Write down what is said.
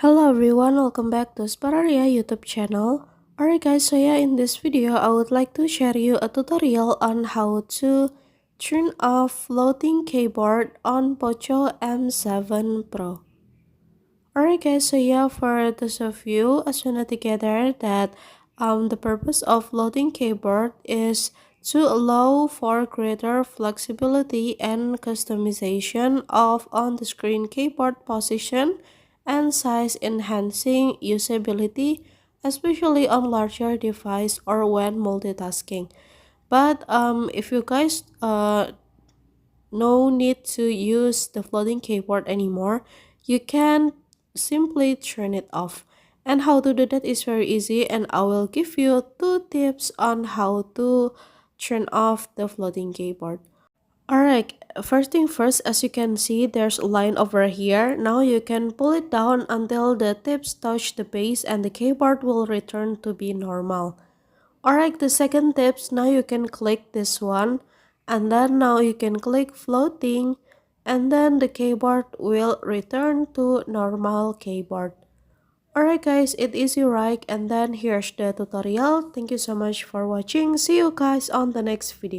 Hello everyone, welcome back to Spararia YouTube channel. Alright guys, so yeah, in this video I would like to share you a tutorial on how to turn off floating keyboard on Poco M7 Pro. Alright guys, so yeah, for those of you as we know together that the purpose of floating keyboard is to allow for greater flexibility and customization of on-the-screen keyboard position and size, enhancing usability, especially on larger device or when multitasking. But if you guys no need to use the floating keyboard anymore, you can simply turn it off. And how to do that is very easy, and I will give you 2 tips on how to turn off the floating keyboard. Alright, first thing first, as you can see, there's a line over here. Now you can pull it down until the tips touch the base and the keyboard will return to be normal. Alright, the second tips, now you can click this one, and then now you can click floating, and then the keyboard will return to normal keyboard. Alright guys, it is easy, right? And then here's the tutorial. Thank you so much for watching. See you guys on the next video.